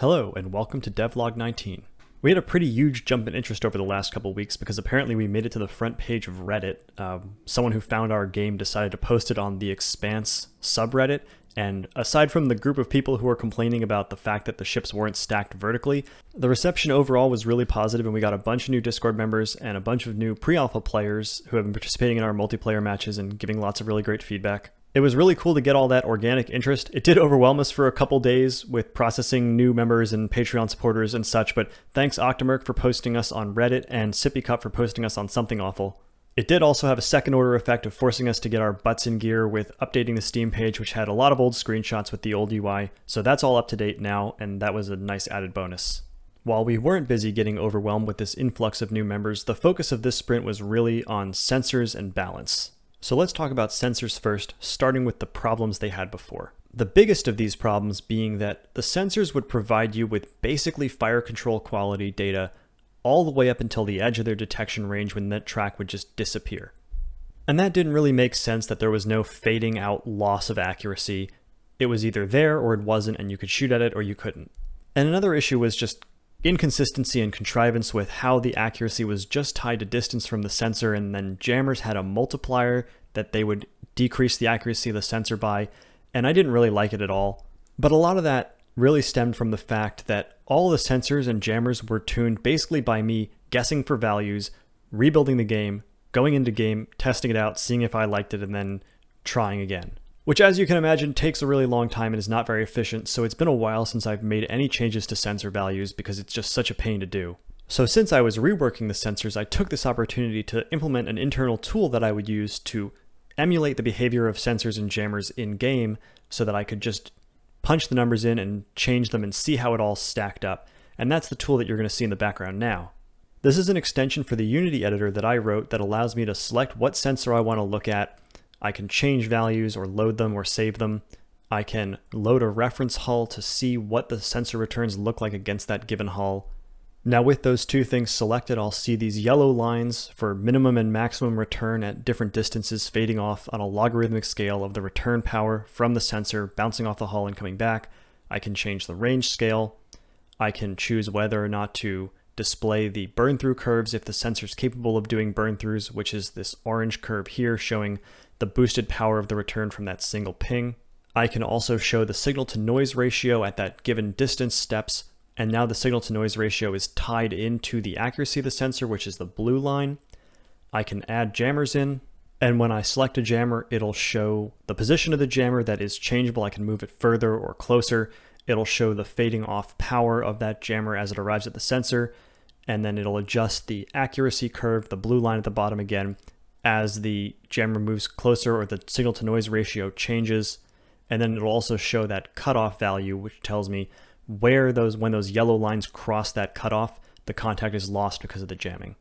Hello, and welcome to Devlog 19. We had a pretty huge jump in interest over the last couple weeks because apparently we made it to the front page of Reddit. Someone who found our game decided to post it on the Expanse subreddit, and aside from the group of people who were complaining about the fact that the ships weren't stacked vertically, the reception overall was really positive, and we got a bunch of new Discord members and a bunch of new pre-alpha players who have been participating in our multiplayer matches and giving lots of really great feedback. It was really cool to get all that organic interest. It did overwhelm us for a couple days with processing new members and Patreon supporters and such, but thanks Octomerk for posting us on Reddit and Sippy Cup for posting us on Something Awful. It did also have a second order effect of forcing us to get our butts in gear with updating the Steam page, which had a lot of old screenshots with the old UI, so that's all up to date now, and that was a nice added bonus. While we weren't busy getting overwhelmed with this influx of new members, the focus of this sprint was really on sensors and balance. So let's talk about sensors first, starting with the problems they had before. The biggest of these problems being that the sensors would provide you with basically fire control quality data all the way up until the edge of their detection range when that track would just disappear. And that didn't really make sense that there was no fading out loss of accuracy. It was either there or it wasn't, and you could shoot at it or you couldn't. And another issue was just inconsistency and contrivance with how the accuracy was just tied to distance from the sensor, and then jammers had a multiplier that they would decrease the accuracy of the sensor by, and I didn't really like it at all. But a lot of that really stemmed from the fact that all the sensors and jammers were tuned basically by me guessing for values, rebuilding the game, going into game, testing it out, seeing if I liked it, and then trying again. Which, as you can imagine, takes a really long time and is not very efficient, so it's been a while since I've made any changes to sensor values because it's just such a pain to do. So since I was reworking the sensors, I took this opportunity to implement an internal tool that I would use to emulate the behavior of sensors and jammers in-game so that I could just punch the numbers in and change them and see how it all stacked up. And that's the tool that you're going to see in the background now. This is an extension for the Unity editor that I wrote that allows me to select what sensor I want to look at. I can change values or load them or save them. I can load a reference hull to see what the sensor returns look like against that given hull. Now with those two things selected, I'll see these yellow lines for minimum and maximum return at different distances fading off on a logarithmic scale of the return power from the sensor bouncing off the hull and coming back. I can change the range scale. I can choose whether or not to display the burn-through curves if the sensor is capable of doing burn-throughs, which is this orange curve here showing the boosted power of the return from that single ping. I can also show the signal-to-noise ratio at that given distance steps, and now the signal-to-noise ratio is tied into the accuracy of the sensor, which is the blue line. I can add jammers in, and when I select a jammer, it'll show the position of the jammer that is changeable. I can move it further or closer. It'll show the fading off power of that jammer as it arrives at the sensor, and then it'll adjust the accuracy curve, the blue line at the bottom again, as the jammer moves closer or the signal-to-noise ratio changes. And then it'll also show that cutoff value, which tells me where when those yellow lines cross that cutoff, the contact is lost because of the jamming.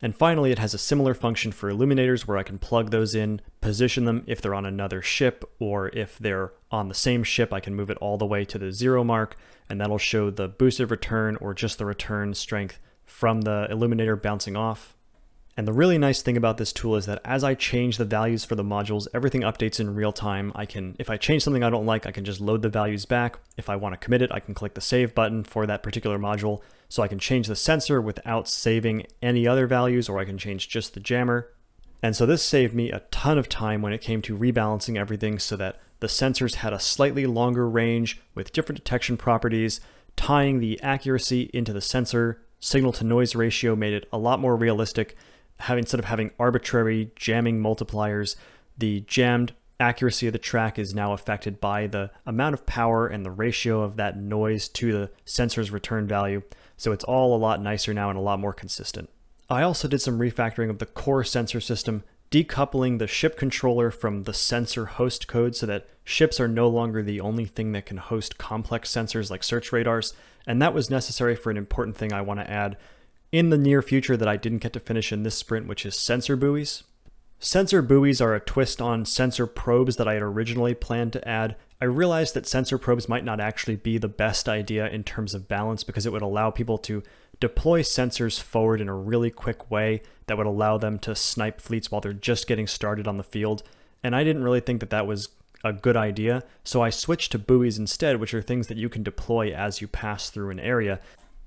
And finally, it has a similar function for illuminators where I can plug those in, position them if they're on another ship, or if they're on the same ship, I can move it all the way to the 0 mark, and that'll show the boosted return or just the return strength from the illuminator bouncing off. And the really nice thing about this tool is that as I change the values for the modules, everything updates in real time. If I change something I don't like, I can just load the values back. If I want to commit it, I can click the save button for that particular module. So I can change the sensor without saving any other values, or I can change just the jammer. And so this saved me a ton of time when it came to rebalancing everything so that the sensors had a slightly longer range with different detection properties, tying the accuracy into the sensor. Signal-to-noise ratio made it a lot more realistic. Instead of having arbitrary jamming multipliers, the jammed accuracy of the track is now affected by the amount of power and the ratio of that noise to the sensor's return value. So it's all a lot nicer now and a lot more consistent. I also did some refactoring of the core sensor system, decoupling the ship controller from the sensor host code so that ships are no longer the only thing that can host complex sensors like search radars. And that was necessary for an important thing I want to add in the near future that I didn't get to finish in this sprint, which is sensor buoys. Sensor buoys are a twist on sensor probes that I had originally planned to add. I realized that sensor probes might not actually be the best idea in terms of balance because it would allow people to deploy sensors forward in a really quick way that would allow them to snipe fleets while they're just getting started on the field. And I didn't really think that that was a good idea, so I switched to buoys instead, which are things that you can deploy as you pass through an area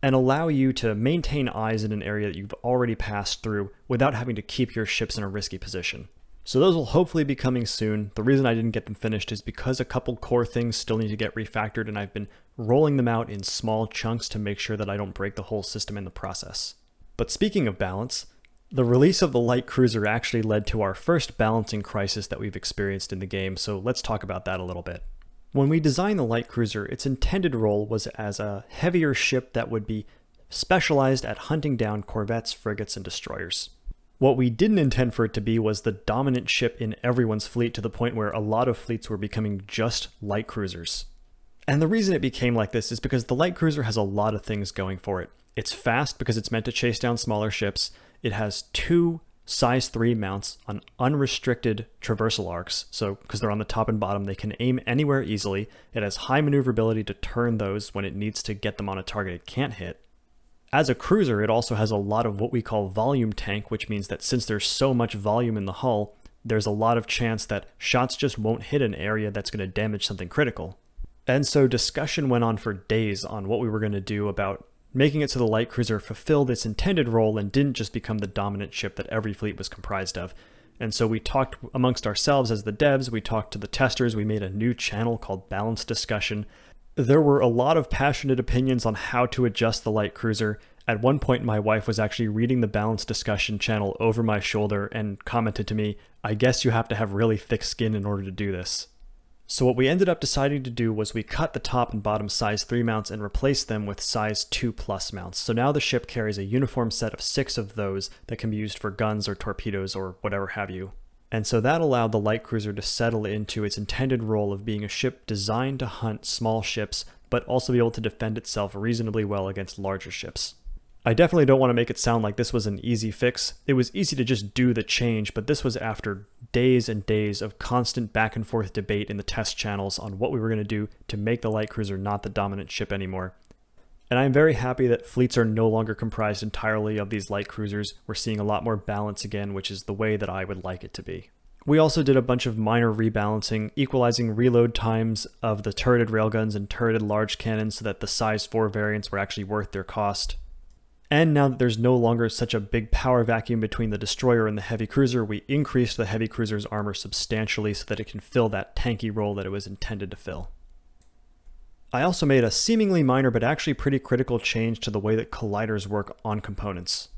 and allow you to maintain eyes in an area that you've already passed through without having to keep your ships in a risky position. So those will hopefully be coming soon. The reason I didn't get them finished is because a couple core things still need to get refactored, and I've been rolling them out in small chunks to make sure that I don't break the whole system in the process. But speaking of balance, the release of the light cruiser actually led to our first balancing crisis that we've experienced in the game, so let's talk about that a little bit. When we designed the light cruiser, its intended role was as a heavier ship that would be specialized at hunting down corvettes, frigates, and destroyers. What we didn't intend for it to be was the dominant ship in everyone's fleet, to the point where a lot of fleets were becoming just light cruisers. And the reason it became like this is because the light cruiser has a lot of things going for it. It's fast because it's meant to chase down smaller ships. It has 2 size 3 mounts on unrestricted traversal arcs, so because they're on the top and bottom, they can aim anywhere easily. It has high maneuverability to turn those when it needs to get them on a target it can't hit. As a cruiser, it also has a lot of what we call volume tank, which means that since there's so much volume in the hull, there's a lot of chance that shots just won't hit an area that's going to damage something critical. And so discussion went on for days on what we were going to do about making it so the light cruiser fulfilled its intended role and didn't just become the dominant ship that every fleet was comprised of. And so we talked amongst ourselves as the devs, we talked to the testers, we made a new channel called Balance Discussion. There were a lot of passionate opinions on how to adjust the light cruiser. At one point, my wife was actually reading the Balance Discussion channel over my shoulder and commented to me, "I guess you have to have really thick skin in order to do this." So what we ended up deciding to do was we cut the top and bottom size 3 mounts and replaced them with size 2+ mounts. So now the ship carries a uniform set of 6 of those that can be used for guns or torpedoes or whatever have you. And so that allowed the light cruiser to settle into its intended role of being a ship designed to hunt small ships, but also be able to defend itself reasonably well against larger ships. I definitely don't want to make it sound like this was an easy fix. It was easy to just do the change, but this was after days and days of constant back and forth debate in the test channels on what we were going to do to make the light cruiser not the dominant ship anymore. And I'm very happy that fleets are no longer comprised entirely of these light cruisers. We're seeing a lot more balance again, which is the way that I would like it to be. We also did a bunch of minor rebalancing, equalizing reload times of the turreted railguns and turreted large cannons so that the size 4 variants were actually worth their cost. And now that there's no longer such a big power vacuum between the destroyer and the heavy cruiser, we increased the heavy cruiser's armor substantially so that it can fill that tanky role that it was intended to fill. I also made a seemingly minor but actually pretty critical change to the way that colliders work on components.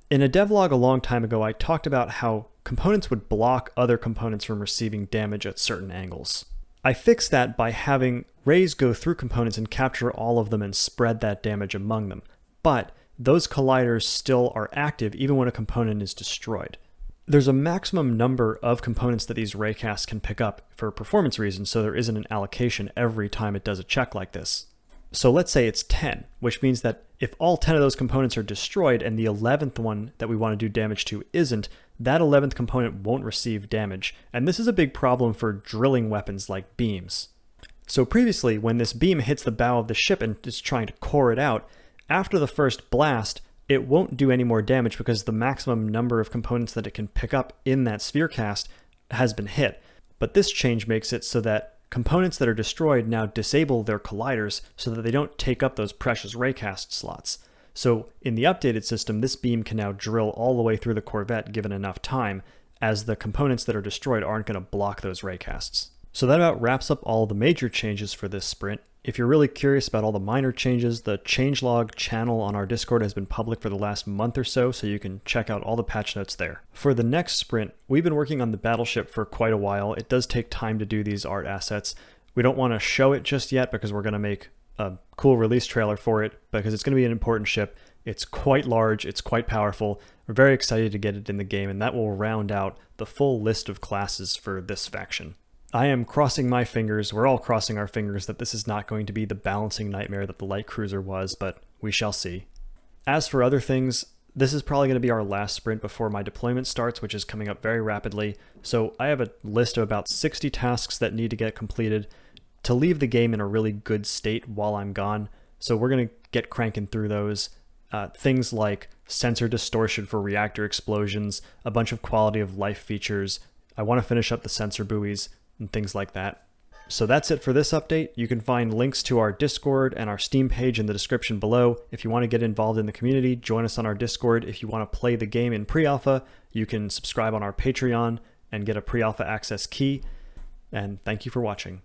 In a devlog a long time ago, I talked about how components would block other components from receiving damage at certain angles. I fixed that by having rays go through components and capture all of them and spread that damage among them. But those colliders still are active even when a component is destroyed. There's a maximum number of components that these raycasts can pick up for performance reasons, so there isn't an allocation every time it does a check like this. So let's say it's 10, which means that if all 10 of those components are destroyed and the 11th one that we want to do damage to isn't, that 11th component won't receive damage. And this is a big problem for drilling weapons like beams. So previously, when this beam hits the bow of the ship and is trying to core it out, after the first blast, it won't do any more damage because the maximum number of components that it can pick up in that sphere cast has been hit. But this change makes it so that components that are destroyed now disable their colliders so that they don't take up those precious raycast slots. So in the updated system, this beam can now drill all the way through the Corvette given enough time, as the components that are destroyed aren't going to block those raycasts. So that about wraps up all the major changes for this sprint. If you're really curious about all the minor changes, the changelog channel on our Discord has been public for the last month or so you can check out all the patch notes there. For the next sprint, we've been working on the battleship for quite a while. It does take time to do these art assets. We don't want to show it just yet because we're going to make a cool release trailer for it because it's going to be an important ship. It's quite large, it's quite powerful. We're very excited to get it in the game, and that will round out the full list of classes for this faction. I am crossing my fingers, we're all crossing our fingers, that this is not going to be the balancing nightmare that the light cruiser was, but we shall see. As for other things, this is probably going to be our last sprint before my deployment starts, which is coming up very rapidly. So I have a list of about 60 tasks that need to get completed to leave the game in a really good state while I'm gone. So we're going to get cranking through those. Things like sensor distortion for reactor explosions, a bunch of quality of life features. I want to finish up the sensor buoys. and things like that. So that's it for this update. You can find links to our Discord and our Steam page in the description below. If you want to get involved in the community, join us on our Discord. If you want to play the game in pre-alpha, you can subscribe on our Patreon and get a pre-alpha access key. And thank you for watching.